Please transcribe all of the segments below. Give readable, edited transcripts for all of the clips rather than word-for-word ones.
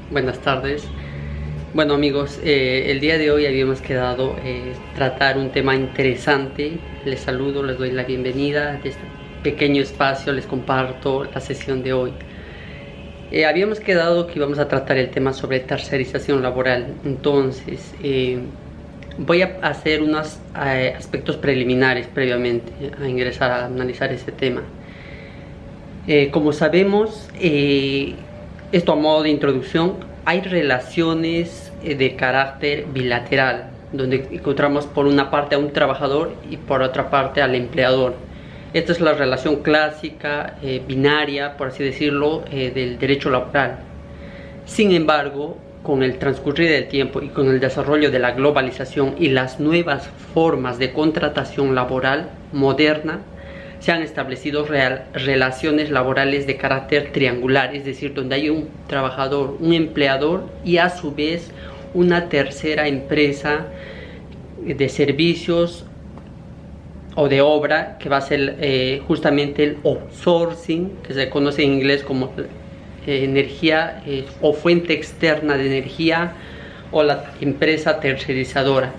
Buenas tardes. Bueno amigos, el día de hoy habíamos quedado tratar un tema interesante. Les saludo, les doy la bienvenida de este pequeño espacio, les comparto la sesión de hoy. Habíamos quedado que íbamos a tratar el tema sobre tercerización laboral. Entonces, voy a hacer unos aspectos preliminares previamente a ingresar a analizar este tema. Como sabemos, esto a modo de introducción, hay relaciones de carácter bilateral, donde encontramos por una parte a un trabajador y por otra parte al empleador. Esta es la relación clásica, binaria, por así decirlo, del derecho laboral. Sin embargo, con el transcurrir del tiempo y con el desarrollo de la globalización y las nuevas formas de contratación laboral moderna, se han establecido relaciones laborales de carácter triangular, es decir, donde hay un trabajador, un empleador y a su vez una tercera empresa de servicios o de obra, que va a ser justamente el outsourcing, que se conoce en inglés como energía o fuente externa de energía, o la empresa tercerizadora.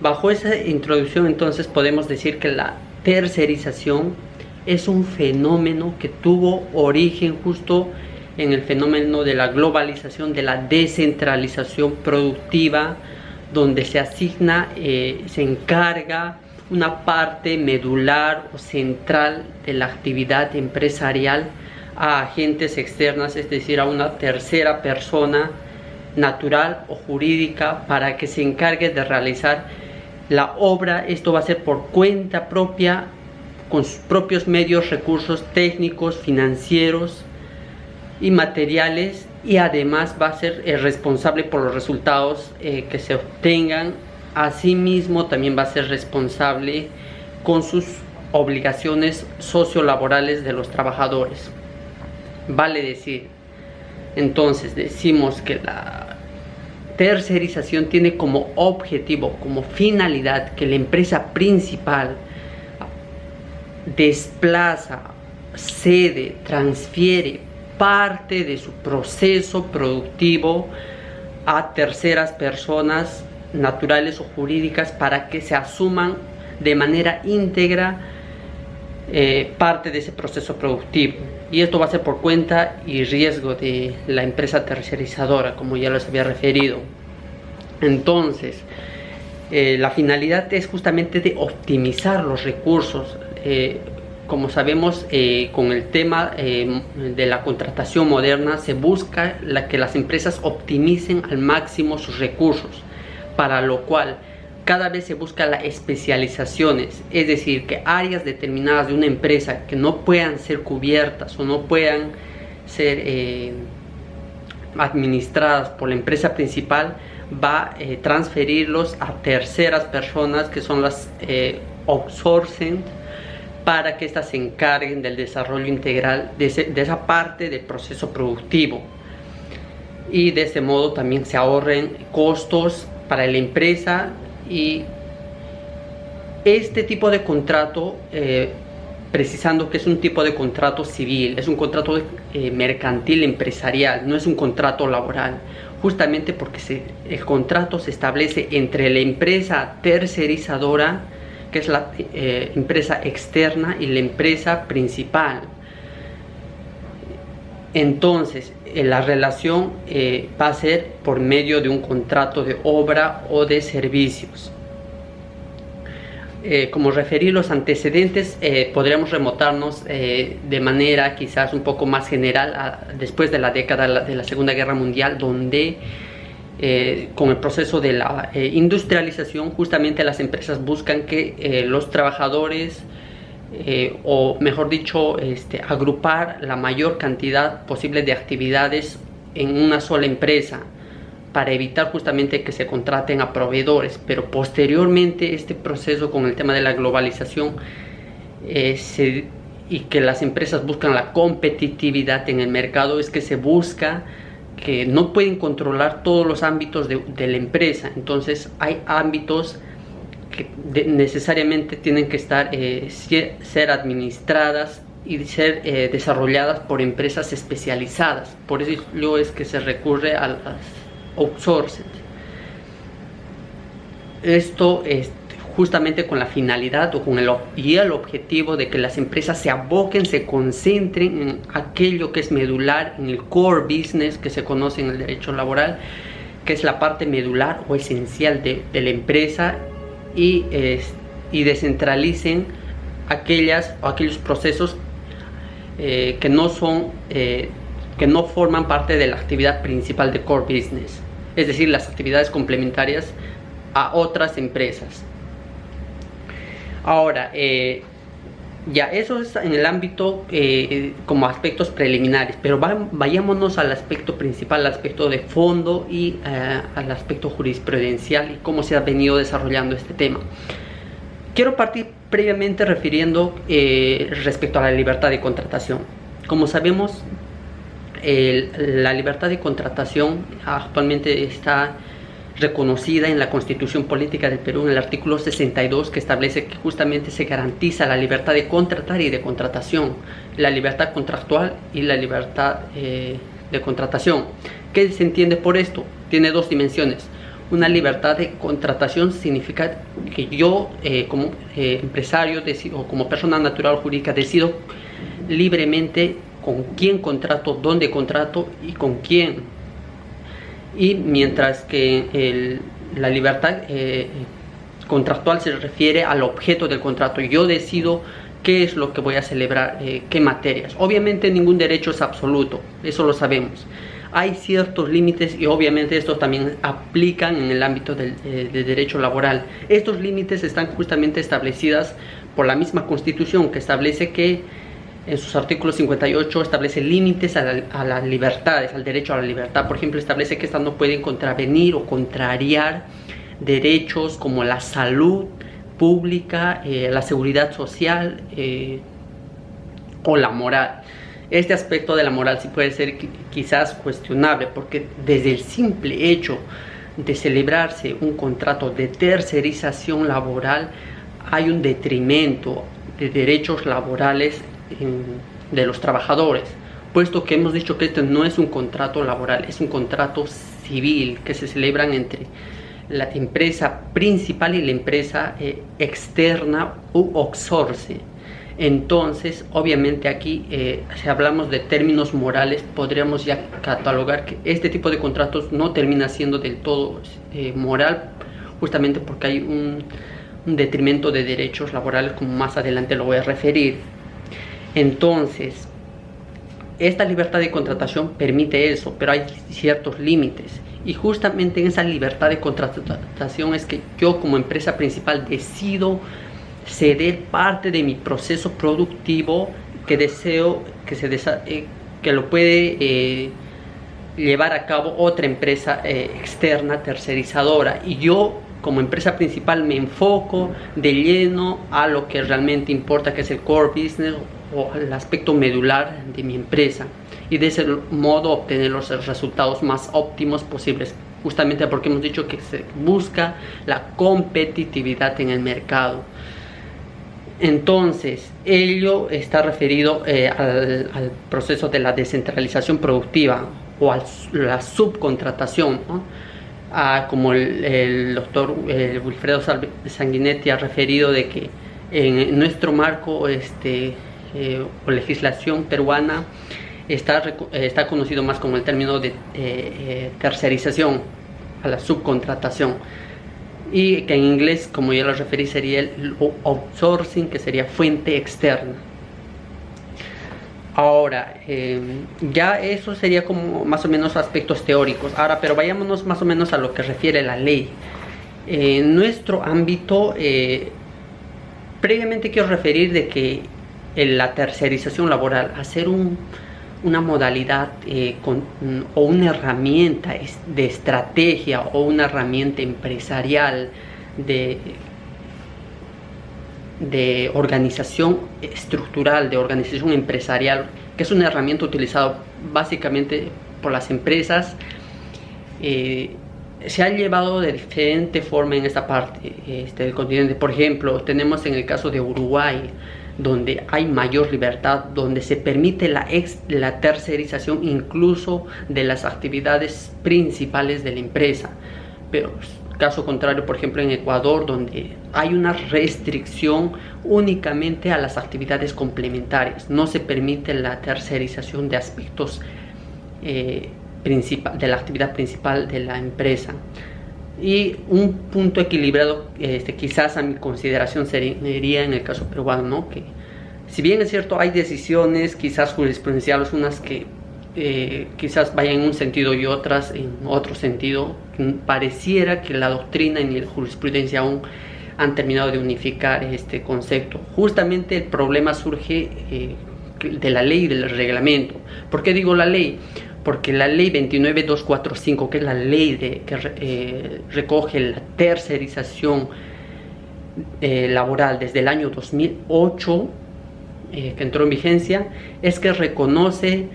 Bajo esa introducción, entonces, podemos decir que la tercerización es un fenómeno que tuvo origen justo en el fenómeno de la globalización, de la descentralización productiva, donde se asigna, se encarga una parte medular o central de la actividad empresarial a agentes externas, es decir, a una tercera persona natural o jurídica, para que se encargue de realizar la obra. Esto va a ser por cuenta propia, con sus propios medios, recursos técnicos, financieros y materiales, y además va a ser responsable por los resultados que se obtengan. Asimismo, también va a ser responsable con sus obligaciones sociolaborales de los trabajadores. Vale decir, entonces, decimos que la tercerización tiene como objetivo, como finalidad, que la empresa principal desplaza, cede, transfiere parte de su proceso productivo a terceras personas naturales o jurídicas, para que se asuman de manera íntegra parte de ese proceso productivo. Y esto va a ser por cuenta y riesgo de la empresa tercerizadora, como ya les había referido. Entonces, la finalidad es justamente de optimizar los recursos. Como sabemos, con el tema de la contratación moderna, se busca que las empresas optimicen al máximo sus recursos, para lo cual cada vez se busca las especializaciones, es decir, que áreas determinadas de una empresa que no puedan ser cubiertas o no puedan ser administradas por la empresa principal, va a transferirlos a terceras personas, que son las outsourcing, para que éstas se encarguen del desarrollo integral de esa parte del proceso productivo, y de este modo también se ahorren costos para la empresa. Y este tipo de contrato, precisando que es un tipo de contrato civil, es un contrato mercantil empresarial, no es un contrato laboral, justamente porque el contrato se establece entre la empresa tercerizadora, que es la empresa externa, y la empresa principal. Entonces, la relación va a ser por medio de un contrato de obra o de servicios. Como referí los antecedentes, podríamos remontarnos de manera quizás un poco más general después de la década de la Segunda Guerra Mundial, donde con el proceso de la industrialización, justamente las empresas buscan que los trabajadores, o mejor dicho, agrupar la mayor cantidad posible de actividades en una sola empresa, para evitar justamente que se contraten a proveedores. Pero posteriormente, este proceso con el tema de la globalización y que las empresas buscan la competitividad en el mercado, es que se busca que no pueden controlar todos los ámbitos de la empresa. Entonces hay ámbitos que necesariamente tienen que estar ser administradas y ser desarrolladas por empresas especializadas. Por eso es que se recurre a las outsourcing. Esto justamente con la finalidad o con el objetivo de que las empresas se aboquen, se concentren en aquello que es medular, en el core business que se conoce en el derecho laboral, que es la parte medular o esencial de la empresa, y descentralicen aquellos procesos que no forman parte de la actividad principal de core business, es decir, las actividades complementarias a otras empresas. Ahora, ya eso es en el ámbito como aspectos preliminares, pero vayámonos al aspecto principal, al aspecto de fondo y al aspecto jurisprudencial y cómo se ha venido desarrollando este tema. Quiero partir previamente refiriendo respecto a la libertad de contratación. Como sabemos, la libertad de contratación actualmente está reconocida en la Constitución Política del Perú, en el artículo 62, que establece que justamente se garantiza la libertad de contratar y de contratación, la libertad contractual y la libertad de contratación. ¿Qué se entiende por esto? Tiene dos dimensiones. Una libertad de contratación significa que yo como empresario decido, o como persona natural o jurídica, decido libremente con quién contrato, dónde contrato y con quién. Y mientras que la libertad contractual se refiere al objeto del contrato. Yo decido qué es lo que voy a celebrar, qué materias. Obviamente ningún derecho es absoluto, eso lo sabemos. Hay ciertos límites y obviamente estos también aplican en el ámbito del derecho laboral. Estos límites están justamente establecidos por la misma Constitución, que establece que en sus artículos 58 establece límites a las libertades, al derecho a la libertad. Por ejemplo, establece que estas no pueden contravenir o contrariar derechos como la salud pública, la seguridad social o la moral. Este aspecto de la moral sí puede ser quizás cuestionable, porque desde el simple hecho de celebrarse un contrato de tercerización laboral hay un detrimento de derechos laborales de los trabajadores, puesto que hemos dicho que este no es un contrato laboral, es un contrato civil que se celebran entre la empresa principal y la empresa externa u outsourcing. Entonces, obviamente aquí, si hablamos de términos morales, podríamos ya catalogar que este tipo de contratos no termina siendo del todo moral, justamente porque hay un detrimento de derechos laborales, como más adelante lo voy a referir. Entonces, esta libertad de contratación permite eso, pero hay ciertos límites. Y justamente en esa libertad de contratación es que yo como empresa principal decido ceder parte de mi proceso productivo que deseo que lo puede llevar a cabo otra empresa externa, tercerizadora. Y yo como empresa principal me enfoco de lleno a lo que realmente importa, que es el core business o el aspecto medular de mi empresa, y de ese modo obtener los resultados más óptimos posibles, justamente porque hemos dicho que se busca la competitividad en el mercado. Entonces, ello está referido al proceso de la descentralización productiva o a la subcontratación, ¿no? Como el doctor Wilfredo Sanguinetti ha referido, de que en nuestro marco o legislación peruana está conocido más como el término de tercerización, a la subcontratación, y que en inglés, como ya lo referí, sería el outsourcing, que sería fuente externa. Ahora, ya eso sería como más o menos aspectos teóricos. Ahora, pero vayámonos más o menos a lo que refiere la ley. En nuestro ámbito, previamente quiero referir de que la tercerización laboral, hacer una modalidad o una herramienta de estrategia o una herramienta empresarial de organización estructural, de organización empresarial, que es una herramienta utilizada básicamente por las empresas, se ha llevado de diferente forma en esta parte del continente. Por ejemplo, tenemos en el caso de Uruguay donde hay mayor libertad, donde se permite la tercerización incluso de las actividades principales de la empresa. Pero caso contrario, por ejemplo, en Ecuador, donde hay una restricción únicamente a las actividades complementarias, no se permite la tercerización de aspectos de la actividad principal de la empresa. Y un punto equilibrado, quizás a mi consideración sería en el caso peruano, ¿no? Que si bien es cierto hay decisiones quizás jurisprudenciales, unas que quizás vayan en un sentido y otras en otro sentido, pareciera que la doctrina y la jurisprudencia aún han terminado de unificar este concepto. Justamente el problema surge de la ley y del reglamento. ¿Por qué digo la ley? Porque la ley 29245, que es la ley que recoge la tercerización laboral desde el año 2008, que entró en vigencia, es que reconoce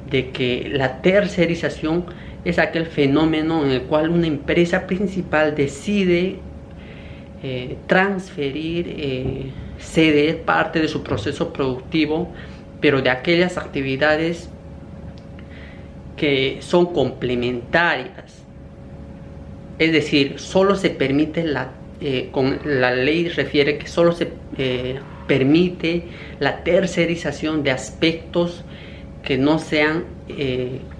de que la tercerización es aquel fenómeno en el cual una empresa principal decide transferir, ceder parte de su proceso productivo, pero de aquellas actividades que son complementarias. Es decir, solo se permite con la ley refiere que solo se permite la tercerización de aspectos que no sean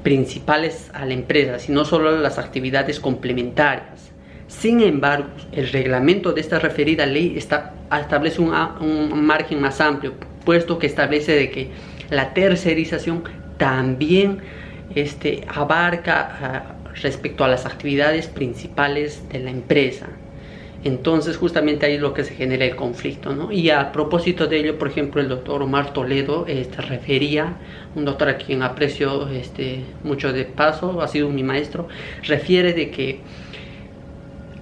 principales a la empresa, sino solo las actividades complementarias. Sin embargo, el reglamento de esta referida ley establece un margen más amplio, puesto que establece de que la tercerización también abarca respecto a las actividades principales de la empresa. Entonces justamente ahí es lo que se genera el conflicto, ¿no? Y a propósito de ello, por ejemplo, el doctor Omar Toledo refería, un doctor a quien aprecio mucho de paso, ha sido mi maestro, refiere de que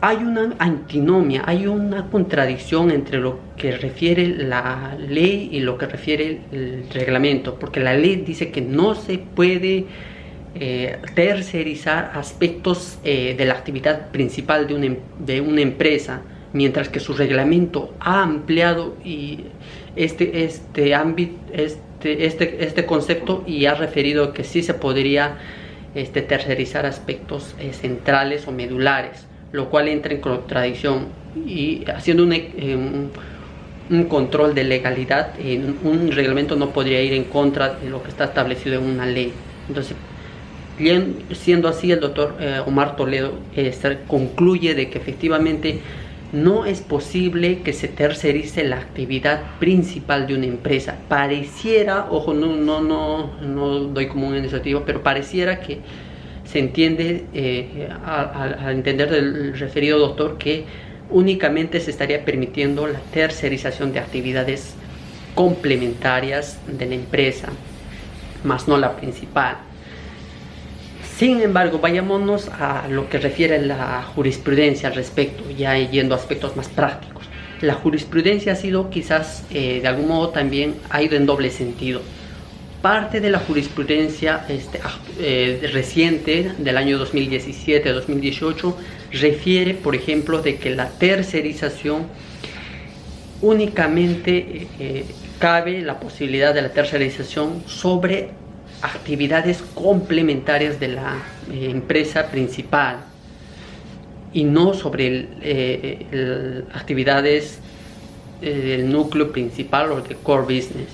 hay una antinomia, hay una contradicción entre lo que refiere la ley y lo que refiere el reglamento, porque la ley dice que no se puede tercerizar aspectos de la actividad principal de una empresa, mientras que su reglamento ha ampliado y este concepto y ha referido que sí se podría tercerizar aspectos centrales o medulares, lo cual entra en contradicción y haciendo un control de legalidad. Un reglamento no podría ir en contra de lo que está establecido en una ley. Entonces, siendo así, el doctor Omar Toledo concluye de que efectivamente no es posible que se tercerice la actividad principal de una empresa. Pareciera, ojo, no doy como una iniciativa, pero pareciera que se entiende al entender del referido doctor que únicamente se estaría permitiendo la tercerización de actividades complementarias de la empresa, más no la principal. Sin embargo, vayámonos a lo que refiere la jurisprudencia al respecto, ya yendo a aspectos más prácticos. La jurisprudencia ha sido quizás, de algún modo también, ha ido en doble sentido. Parte de la jurisprudencia reciente, del año 2017-2018, refiere, por ejemplo, de que la tercerización únicamente cabe la posibilidad de la tercerización sobre actividades complementarias de la empresa principal y no sobre actividades del núcleo principal o de core business.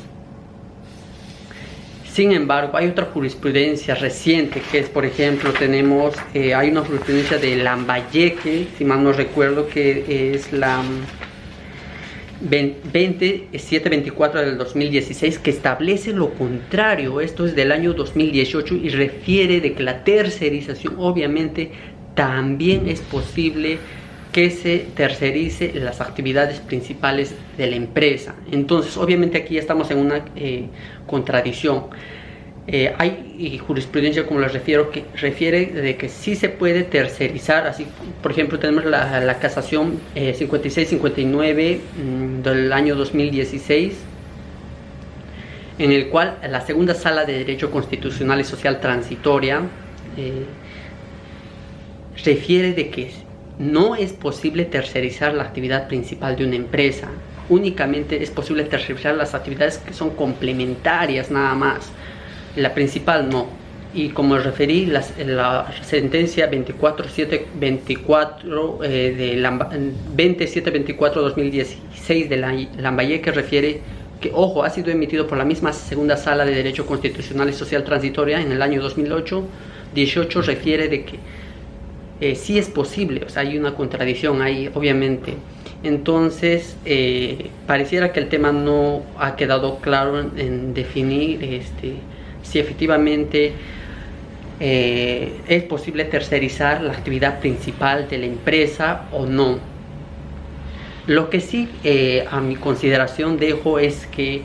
Sin embargo, hay otra jurisprudencia reciente que es, por ejemplo, hay una jurisprudencia de Lambayeque, si mal no recuerdo, que es la 724 del 2016, que establece lo contrario. Esto es del año 2018 y refiere de que la tercerización obviamente también es posible que se tercerice las actividades principales de la empresa. Entonces obviamente aquí estamos en una contradicción. Hay jurisprudencia, como les refiero, que refiere de que sí se puede tercerizar. Así, por ejemplo, tenemos la casación 5659 del año 2016, en el cual la segunda sala de Derecho Constitucional y Social Transitoria refiere de que no es posible tercerizar la actividad principal de una empresa. únicamente es posible tercerizar las actividades que son complementarias nada más, la principal no. Y como referí, la sentencia 24724 de 2724-2016 de la Lambayeque refiere que, ojo, ha sido emitido por la misma segunda sala de Derecho Constitucional y Social Transitoria en el año 2018, refiere de que sí es posible, o sea, hay una contradicción ahí, obviamente. Entonces, pareciera que el tema no ha quedado claro en definir si efectivamente es posible tercerizar la actividad principal de la empresa o no. Lo que sí a mi consideración dejo es que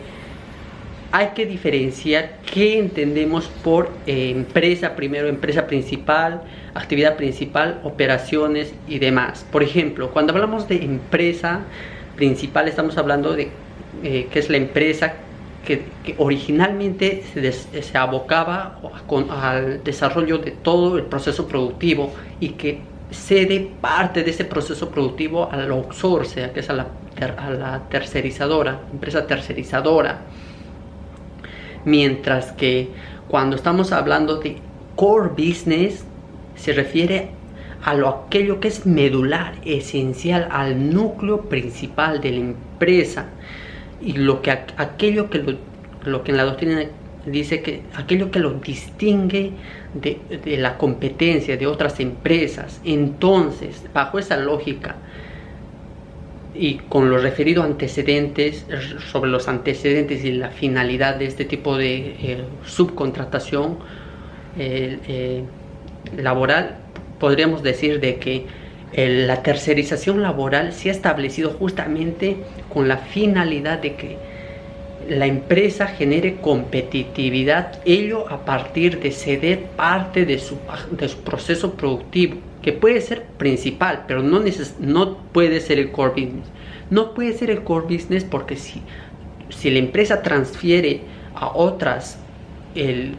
hay que diferenciar qué entendemos por empresa, primero empresa principal, actividad principal, operaciones y demás. Por ejemplo, cuando hablamos de empresa principal estamos hablando de que es la empresa que originalmente se abocaba al desarrollo de todo el proceso productivo y que cede parte de ese proceso productivo al outsourcer, que es a la tercerizadora, empresa tercerizadora. Mientras que cuando estamos hablando de core business, se refiere a aquello que es medular, esencial, al núcleo principal de la empresa. Y aquello que en la doctrina dice que aquello que lo distingue de la competencia de otras empresas. Entonces, bajo esa lógica y con los referidos antecedentes, sobre los antecedentes y la finalidad de este tipo de subcontratación laboral, podríamos decir de que la tercerización laboral se ha establecido justamente con la finalidad de que la empresa genere competitividad, ello a partir de ceder parte de su proceso productivo, que puede ser principal, pero no puede ser el core business. No puede ser el core business porque si la empresa transfiere a otras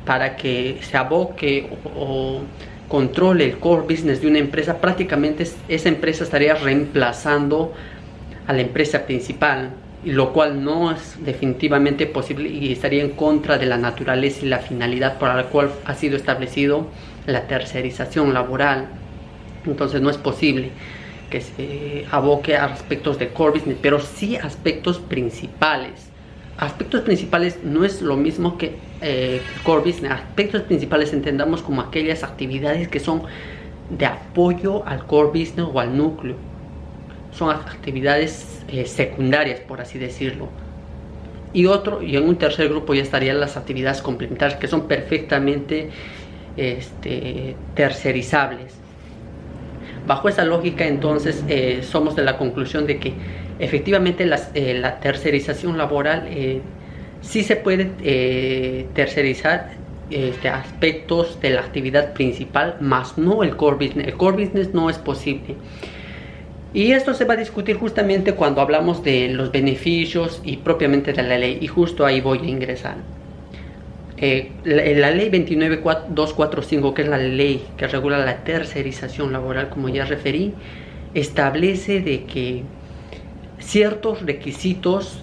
para que se aboque o controle el core business de una empresa, prácticamente esa empresa estaría reemplazando a la empresa principal, lo cual no es definitivamente posible y estaría en contra de la naturaleza y la finalidad por la cual ha sido establecido la tercerización laboral. Entonces no es posible que se aboque a aspectos de core business, pero sí aspectos principales. Aspectos principales no es lo mismo que core business. Aspectos principales entendamos como aquellas actividades que son de apoyo al core business o al núcleo. Son actividades secundarias, por así decirlo. Y en un tercer grupo ya estarían las actividades complementarias, que son perfectamente tercerizables. Bajo esa lógica, entonces, somos de la conclusión de que efectivamente la tercerización laboral sí se puede tercerizar aspectos de la actividad principal, más no el core business. El core business no es posible. Y esto se va a discutir justamente cuando hablamos de los beneficios y propiamente de la ley. Y justo ahí voy a ingresar. La ley 29245, que es la ley que regula la tercerización laboral, como ya referí, establece de que ciertos requisitos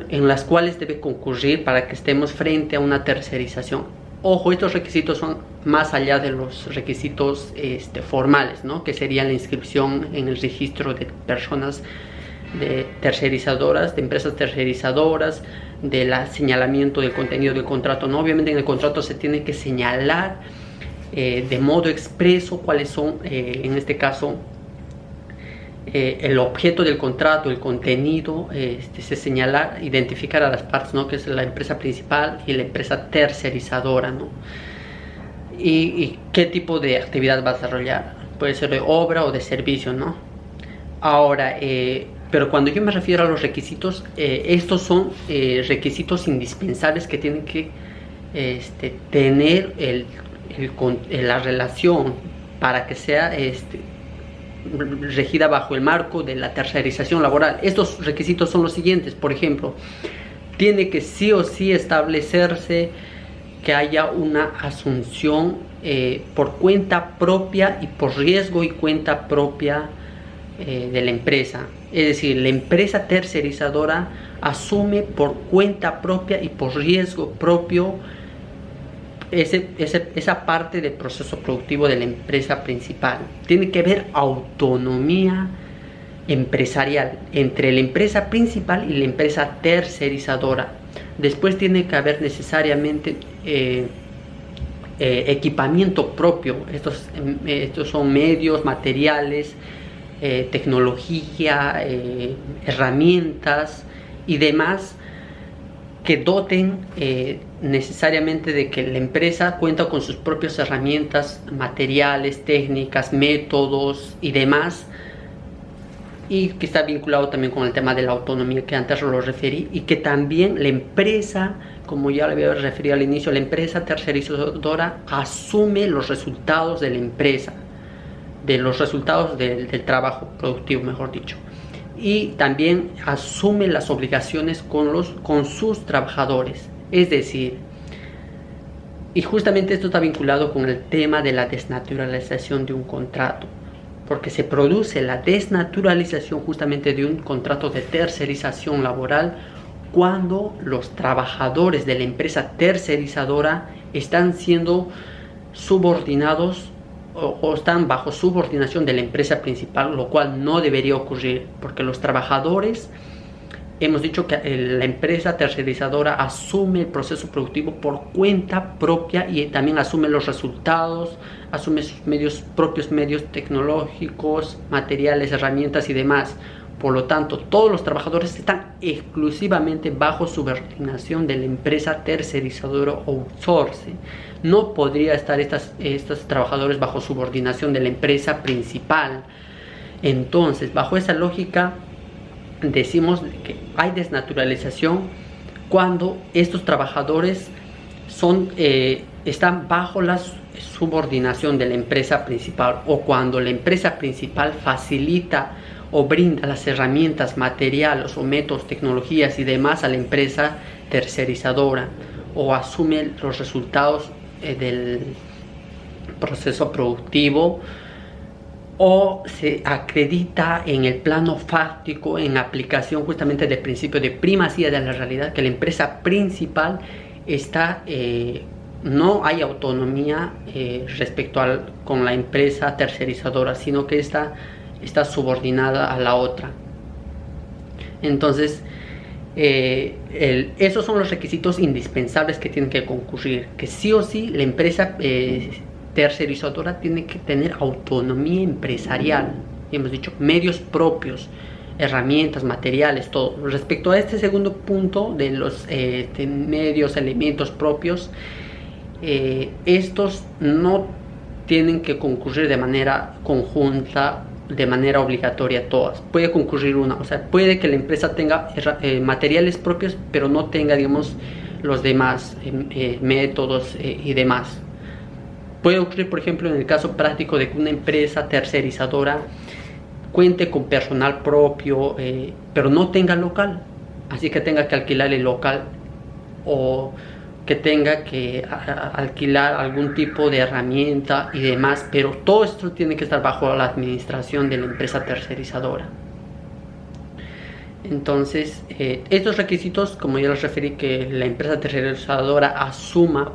en las cuales debe concurrir para que estemos frente a una tercerización. Ojo, estos requisitos son más allá de los requisitos formales, ¿no? Que serían la inscripción en el registro de personas tercerizadoras, de empresas tercerizadoras, del señalamiento del contenido del contrato, ¿no? Obviamente en el contrato se tiene que señalar de modo expreso cuáles son, en este caso, el objeto del contrato, el contenido, se señala, identificar a las partes, ¿no? Que es la empresa principal y la empresa tercerizadora, ¿no? Y qué tipo de actividad va a desarrollar, puede ser de obra o de servicio, ¿no? Ahora, pero cuando yo me refiero a los requisitos, estos son requisitos indispensables que tienen que tener la relación para que sea regida bajo el marco de la tercerización laboral. Estos requisitos son los siguientes. Por ejemplo, tiene que sí o sí establecerse que haya una asunción por cuenta propia y por riesgo y cuenta propia de la empresa. Es decir, la empresa tercerizadora asume por cuenta propia y por riesgo propio esa parte del proceso productivo de la empresa principal. Tiene que haber autonomía empresarial entre la empresa principal y la empresa tercerizadora. Después tiene que haber necesariamente equipamiento propio. Estos son medios, materiales, tecnología, herramientas y demás que doten necesariamente de que la empresa cuenta con sus propias herramientas, materiales, técnicas, métodos y demás, y que está vinculado también con el tema de la autonomía que antes lo referí, y que también la empresa, como ya le había referido al inicio, la empresa tercerizadora asume los resultados de la empresa, de los resultados del trabajo productivo, mejor dicho, y también asume las obligaciones con sus trabajadores. Es decir, y justamente esto está vinculado con el tema de la desnaturalización de un contrato, porque se produce la desnaturalización justamente de un contrato de tercerización laboral cuando los trabajadores de la empresa tercerizadora están siendo subordinados o están bajo subordinación de la empresa principal, lo cual no debería ocurrir, porque los trabajadores, hemos dicho que la empresa tercerizadora asume el proceso productivo por cuenta propia y también asume los resultados, asume sus propios medios tecnológicos, materiales, herramientas y demás. Por lo tanto, todos los trabajadores están exclusivamente bajo subordinación de la empresa tercerizadora o outsourcing. No podría estar estos trabajadores bajo subordinación de la empresa principal. Entonces, bajo esa lógica, decimos que hay desnaturalización cuando estos trabajadores están bajo la subordinación de la empresa principal, o cuando la empresa principal facilita o brinda las herramientas, materiales o métodos, tecnologías y demás a la empresa tercerizadora, o asume los resultados del proceso productivo, o se acredita en el plano fáctico, en aplicación justamente del principio de primacía de la realidad, que la empresa principal no hay autonomía respecto con la empresa tercerizadora, sino que está subordinada a la otra. Entonces, esos son los requisitos indispensables que tienen que concurrir, que sí o sí la empresa tercerizadora tiene que tener autonomía empresarial, hemos dicho, medios propios, herramientas, materiales, todo. Respecto a este segundo punto de los medios, elementos propios, estos no tienen que concurrir de manera conjunta, de manera obligatoria todas. Puede concurrir una, o sea, puede que la empresa tenga materiales propios, pero no tenga, digamos, los demás métodos y demás. Puede ocurrir, por ejemplo, en el caso práctico de que una empresa tercerizadora cuente con personal propio, pero no tenga local, así que tenga que alquilar el local, o que tenga que alquilar algún tipo de herramienta y demás, pero todo esto tiene que estar bajo la administración de la empresa tercerizadora. Entonces, estos requisitos, como ya les referí, que la empresa tercerizadora asuma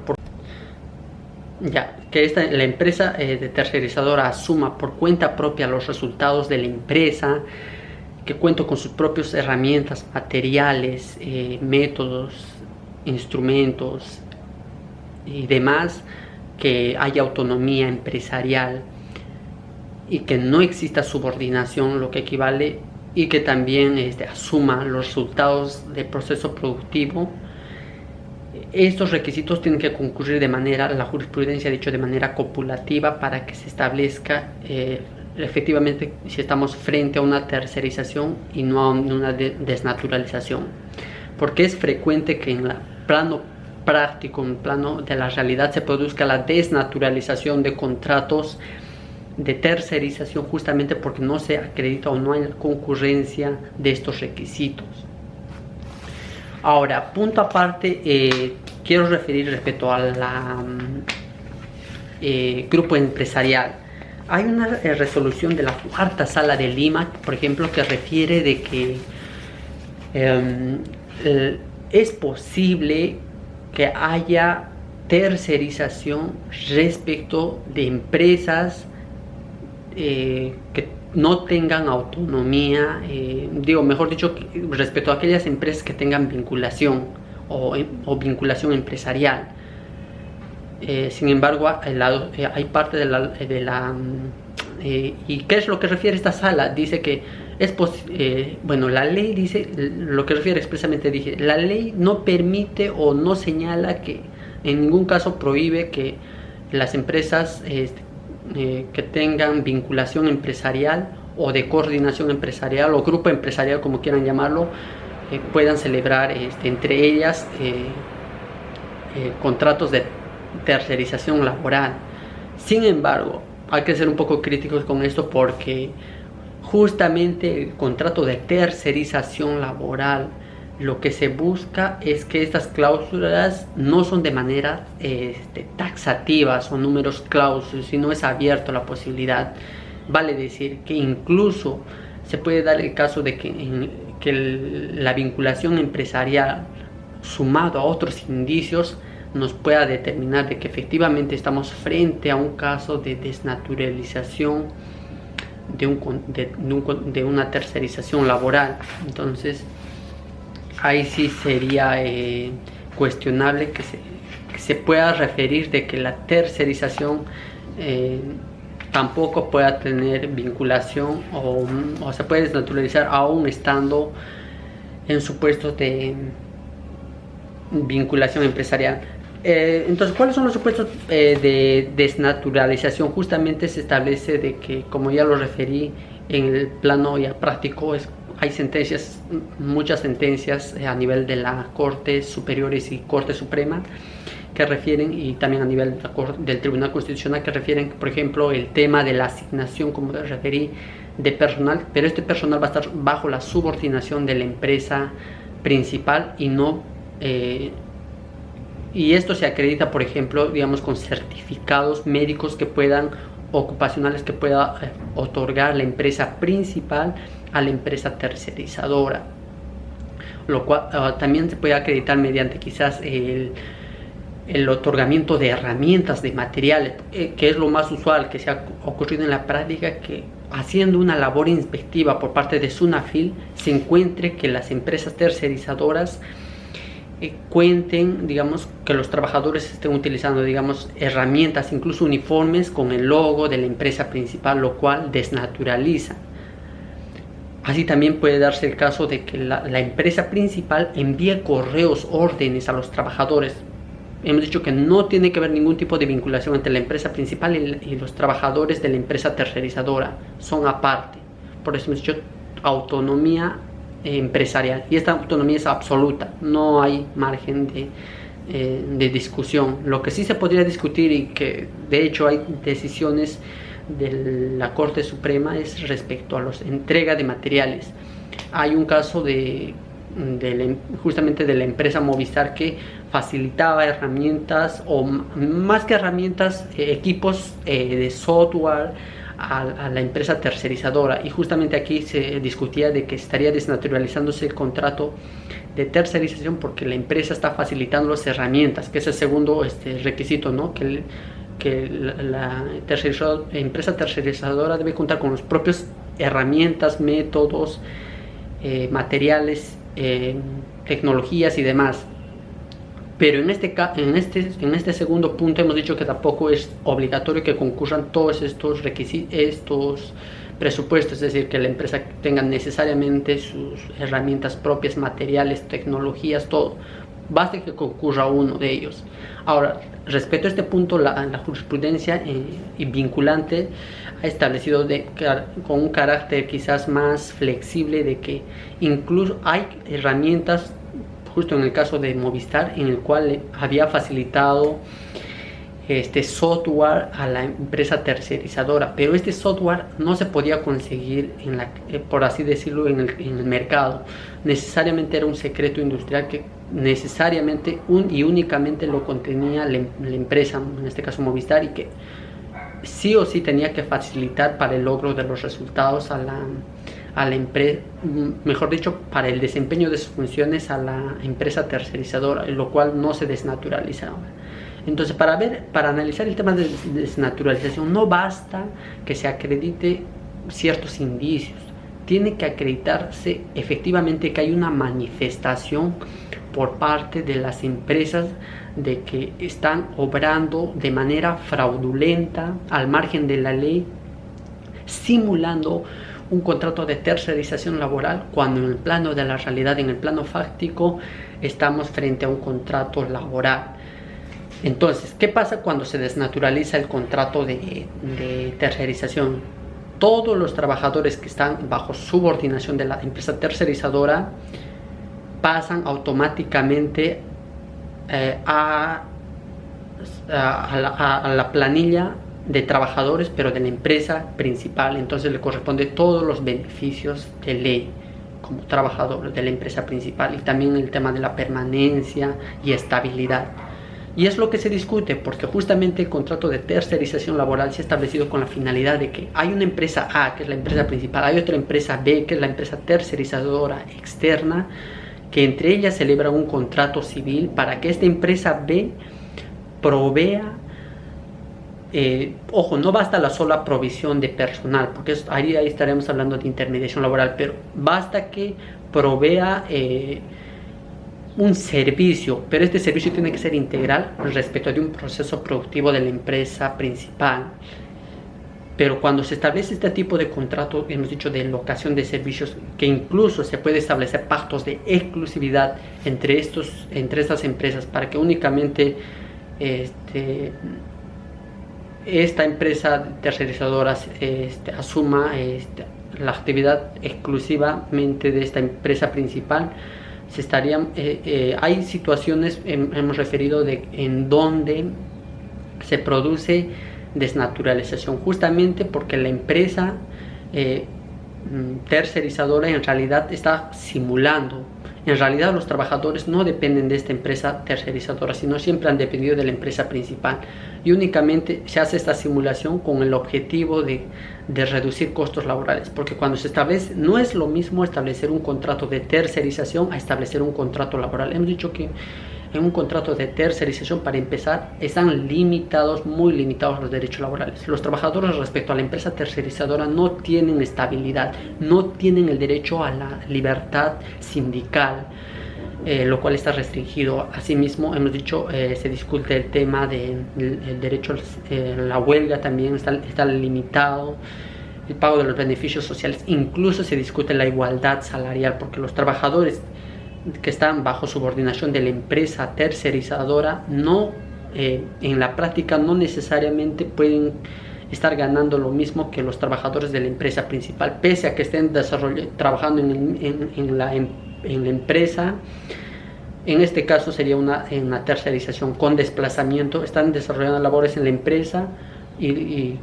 la empresa tercerizadora asuma por cuenta propia los resultados de la empresa, que cuenta con sus propias herramientas, materiales, métodos, instrumentos y demás, que haya autonomía empresarial y que no exista subordinación, lo que equivale, y que también asuma los resultados del proceso productivo. Estos requisitos tienen que concurrir la jurisprudencia ha dicho, de manera copulativa, para que se establezca efectivamente si estamos frente a una tercerización y no a una desnaturalización, porque es frecuente que en el plano práctico, en el plano de la realidad, se produzca la desnaturalización de contratos de tercerización, justamente porque no se acredita o no hay concurrencia de estos requisitos. Ahora, punto aparte, quiero referir respecto al grupo empresarial. Hay una resolución de la cuarta sala de Lima, por ejemplo, que refiere de que es posible que haya tercerización respecto de empresas que no tengan autonomía, mejor dicho, respecto a aquellas empresas que tengan vinculación o vinculación empresarial. Sin embargo, hay parte ¿y qué es lo que refiere esta sala? Dice que la ley dice, lo que refiere expresamente, dije, la ley no permite o no señala que en ningún caso prohíbe que las empresas que tengan vinculación empresarial o de coordinación empresarial o grupo empresarial, como quieran llamarlo, puedan celebrar entre ellas contratos de tercerización laboral. Sin embargo, hay que ser un poco críticos con esto, porque justamente el contrato de tercerización laboral, lo que se busca es que estas cláusulas no son de manera taxativa, son números clausus, sino es abierto la posibilidad. Vale decir que incluso se puede dar el caso de que la vinculación empresarial, sumado a otros indicios, nos pueda determinar de que efectivamente estamos frente a un caso de desnaturalización de una tercerización laboral. Entonces ahí sí sería cuestionable que se pueda referir de que la tercerización tampoco pueda tener vinculación o se puede desnaturalizar aún estando en supuestos de vinculación empresarial. Entonces, ¿cuáles son los supuestos de desnaturalización? Justamente se establece de que, como ya lo referí, en el plano ya práctico hay sentencias, muchas sentencias a nivel de las Cortes Superiores y Corte Suprema que refieren, y también a nivel del Tribunal Constitucional, que refieren, por ejemplo, el tema de la asignación, como les referí, de personal, pero este personal va a estar bajo la subordinación de la empresa principal y no... y esto se acredita, por ejemplo, digamos, con certificados médicos ocupacionales que pueda otorgar la empresa principal a la empresa tercerizadora, lo cual también se puede acreditar mediante quizás el otorgamiento de herramientas, de materiales, que es lo más usual que se ha ocurrido en la práctica, que haciendo una labor inspectiva por parte de SUNAFIL se encuentre que las empresas tercerizadoras cuenten, digamos, que los trabajadores estén utilizando, digamos, herramientas, incluso uniformes con el logo de la empresa principal, lo cual desnaturaliza. Así también puede darse el caso de que la empresa principal envíe correos, órdenes a los trabajadores. Hemos dicho que no tiene que haber ningún tipo de vinculación entre la empresa principal y los trabajadores de la empresa tercerizadora, son aparte. Por eso hemos dicho autonomía empresarial, y esta autonomía es absoluta, no hay margen de discusión. Lo que sí se podría discutir, y que de hecho hay decisiones de la Corte Suprema, es respecto a la entrega de materiales. Hay un caso justamente de la empresa Movistar, que facilitaba herramientas, o más que herramientas, equipos de software a la empresa tercerizadora, y justamente aquí se discutía de que estaría desnaturalizándose el contrato de tercerización porque la empresa está facilitando las herramientas, que es el segundo requisito, ¿no? Que la empresa tercerizadora debe contar con las propias herramientas, métodos, materiales, tecnologías y demás. Pero en este segundo punto hemos dicho que tampoco es obligatorio que concurran todos estos requisitos, estos presupuestos, es decir, que la empresa tenga necesariamente sus herramientas propias, materiales, tecnologías, todo. Basta que concurra uno de ellos. Ahora, respecto a este punto, la jurisprudencia vinculante ha establecido con un carácter quizás más flexible, de que incluso hay herramientas, justo en el caso de Movistar, en el cual había facilitado software a la empresa tercerizadora, pero este software no se podía conseguir por así decirlo, en el mercado. Necesariamente era un secreto industrial que necesariamente y únicamente lo contenía la empresa, en este caso Movistar, y que sí o sí tenía que facilitar para el logro de los resultados a la empresa, mejor dicho, para el desempeño de sus funciones a la empresa tercerizadora, lo cual no se desnaturalizaba. Entonces, para analizar el tema de desnaturalización, no basta que se acredite ciertos indicios, tiene que acreditarse efectivamente que hay una manifestación por parte de las empresas de que están obrando de manera fraudulenta, al margen de la ley, simulando un contrato de tercerización laboral, cuando en el plano de la realidad, en el plano fáctico, estamos frente a un contrato laboral. Entonces, ¿qué pasa cuando se desnaturaliza el contrato de tercerización? Todos los trabajadores que están bajo subordinación de la empresa tercerizadora pasan automáticamente a la planilla de trabajadores, pero de la empresa principal. Entonces le corresponde todos los beneficios de ley como trabajador de la empresa principal, y también el tema de la permanencia y estabilidad. Y es lo que se discute, porque justamente el contrato de tercerización laboral se ha establecido con la finalidad de que hay una empresa A, que es la empresa principal, hay otra empresa B, que es la empresa tercerizadora externa, que entre ellas celebra un contrato civil para que esta empresa B provea, ojo, no basta la sola provisión de personal, porque ahí estaremos hablando de intermediación laboral, pero basta que provea un servicio, pero este servicio tiene que ser integral respecto de un proceso productivo de la empresa principal. Pero cuando se establece este tipo de contrato, hemos dicho de locación de servicios, que incluso se puede establecer pactos de exclusividad entre estas empresas, para que únicamente esta empresa tercerizadora asuma la actividad exclusivamente de esta empresa principal. Hay situaciones, hemos referido, en donde se produce desnaturalización, justamente porque la empresa tercerizadora en realidad está simulando. En realidad los trabajadores no dependen de esta empresa tercerizadora, sino siempre han dependido de la empresa principal, y únicamente se hace esta simulación con el objetivo de reducir costos laborales, porque cuando se establece, no es lo mismo establecer un contrato de tercerización a establecer un contrato laboral. Hemos dicho que en un contrato de tercerización, para empezar, están muy limitados los derechos laborales. Los trabajadores respecto a la empresa tercerizadora no tienen estabilidad, no tienen el derecho a la libertad sindical, lo cual está restringido. Asimismo, hemos dicho, se discute el tema del derecho a la huelga, también está limitado. El pago de los beneficios sociales, incluso se discute la igualdad salarial, porque los trabajadores que están bajo subordinación de la empresa tercerizadora en la práctica no necesariamente pueden estar ganando lo mismo que los trabajadores de la empresa principal, pese a que estén trabajando en la empresa. En este caso sería una tercerización con desplazamiento, están desarrollando labores en la empresa y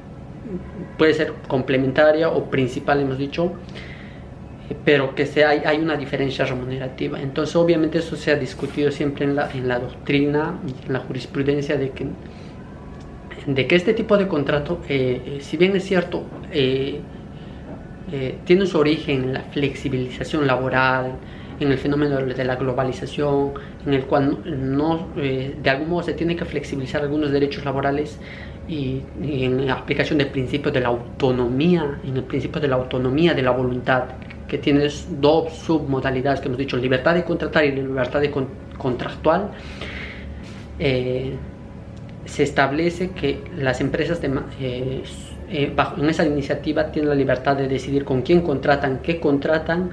puede ser complementaria o principal, hemos dicho, pero que hay una diferencia remunerativa. Entonces obviamente eso se ha discutido siempre en la doctrina, en la jurisprudencia, de que este tipo de contrato, si bien es cierto, tiene su origen en la flexibilización laboral, en el fenómeno de la globalización, en el cual de algún modo se tiene que flexibilizar algunos derechos laborales, y en la aplicación del principio de la autonomía, en el principio de la autonomía de la voluntad, que tienes dos submodalidades que hemos dicho, libertad de contratar y libertad de contractual. Se establece que las empresas en esa iniciativa tienen la libertad de decidir con quién contratan, qué contratan,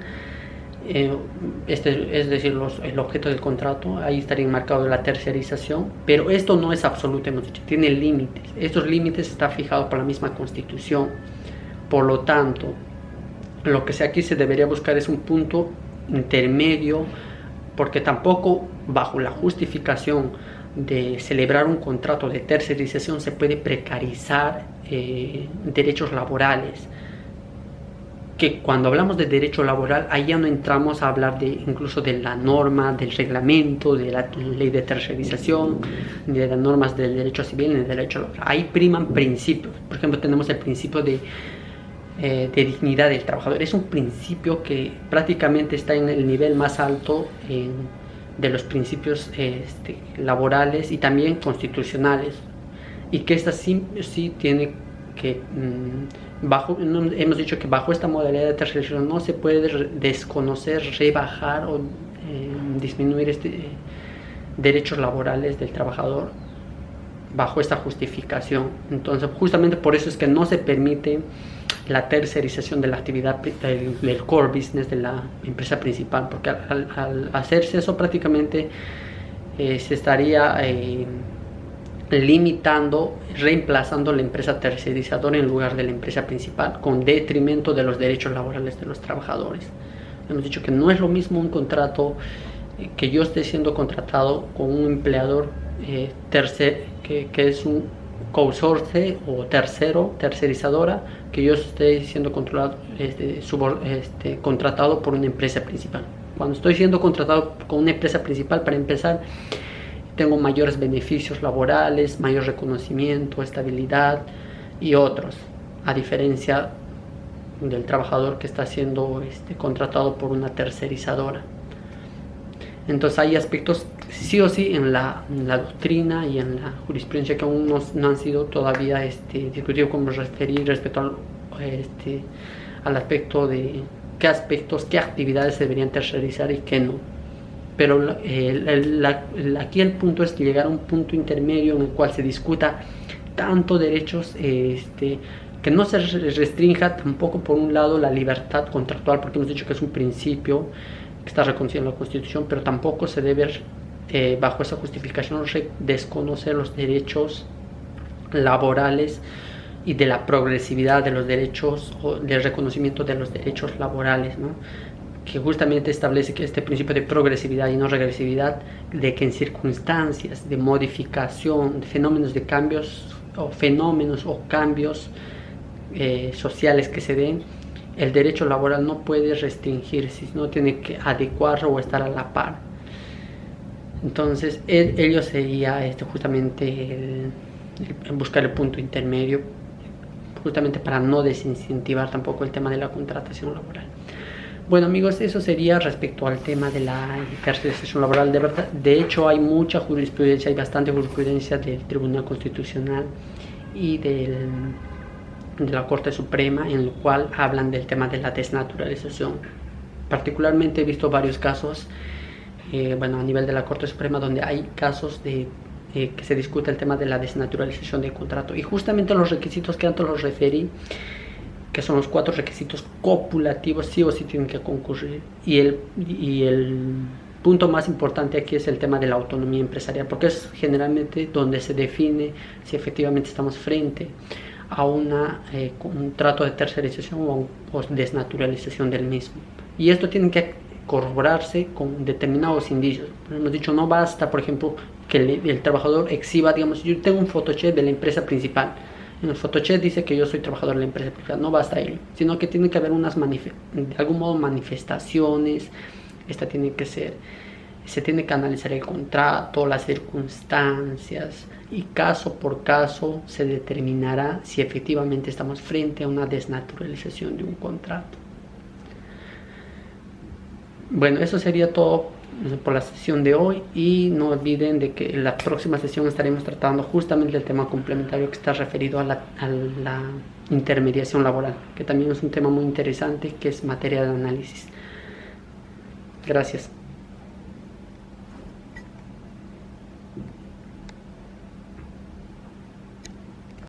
es decir, el objeto del contrato. Ahí estaría enmarcado la tercerización, pero esto no es absoluto, hemos dicho, tiene límites. Estos límites están fijados por la misma Constitución. Por lo tanto, lo que aquí se debería buscar es un punto intermedio, porque tampoco bajo la justificación de celebrar un contrato de tercerización se puede precarizar derechos laborales. que cuando hablamos de derecho laboral, ahí ya no entramos a hablar incluso de la norma, del reglamento, de la ley de tercerización, ni de las normas del derecho civil, ni del derecho laboral. Ahí priman principios. Por ejemplo, tenemos el principio de dignidad del trabajador. Es un principio que prácticamente está en el nivel más alto de los principios laborales y también constitucionales, y que esta sí tiene que hemos dicho que bajo esta modalidad de tercerización no se puede desconocer, rebajar o disminuir derechos laborales del trabajador bajo esta justificación. Entonces, justamente por eso es que no se permite la tercerización de la actividad del core business de la empresa principal, porque al hacerse eso prácticamente se estaría limitando, reemplazando la empresa tercerizadora en lugar de la empresa principal, con detrimento de los derechos laborales de los trabajadores. Hemos dicho que no es lo mismo un contrato que yo esté siendo contratado con un empleador que es un co-source o tercerizadora, que yo esté siendo contratado por una empresa principal. Cuando estoy siendo contratado con una empresa principal, para empezar, tengo mayores beneficios laborales, mayor reconocimiento, estabilidad y otros, a diferencia del trabajador que está siendo contratado por una tercerizadora. Entonces hay aspectos sí o sí en la doctrina y en la jurisprudencia que aún no han sido todavía discutidos, como referí respecto al aspecto de qué aspectos, qué actividades se deberían tercerizar y qué no. Pero aquí el punto es llegar a un punto intermedio en el cual se discuta tanto derechos, que no se restrinja tampoco por un lado la libertad contractual, porque hemos dicho que es un principio que está reconocido en la Constitución, pero tampoco se debe bajo esa justificación desconocer los derechos laborales y de la progresividad de los derechos o del reconocimiento de los derechos laborales, ¿no? Que justamente establece que este principio de progresividad y no regresividad, de que en circunstancias de modificación, de fenómenos de cambios o cambios sociales que se den, el derecho laboral no puede restringirse, sino tiene que adecuarse o estar a la par. Entonces, ello sería justamente buscar el punto intermedio, justamente para no desincentivar tampoco el tema de la contratación laboral. Bueno, amigos, eso sería respecto al tema de la tercerización laboral. De hecho, hay mucha jurisprudencia, hay bastante jurisprudencia del Tribunal Constitucional y de la Corte Suprema, en lo cual hablan del tema de la desnaturalización. Particularmente he visto varios casos, a nivel de la Corte Suprema, donde hay casos que se discute el tema de la desnaturalización del contrato. Y justamente los requisitos que antes los referí, que son los 4 requisitos copulativos, sí o sí tienen que concurrir. Y el punto más importante aquí es el tema de la autonomía empresarial, porque es generalmente donde se define si efectivamente estamos frente a un contrato de tercerización o desnaturalización del mismo. Y esto tiene que corroborarse con determinados indicios. Hemos dicho, no basta, por ejemplo, que el trabajador exhiba, digamos, yo tengo un photocheck de la empresa principal. En el photocheck dice que yo soy trabajador de la empresa principal. No basta ello, sino que tiene que haber de algún modo manifestaciones. Se tiene que analizar el contrato, las circunstancias, y caso por caso se determinará si efectivamente estamos frente a una desnaturalización de un contrato. Bueno, eso sería todo por la sesión de hoy, y no olviden de que en la próxima sesión estaremos tratando justamente el tema complementario que está referido a la intermediación laboral, que también es un tema muy interesante, que es materia de análisis. Gracias.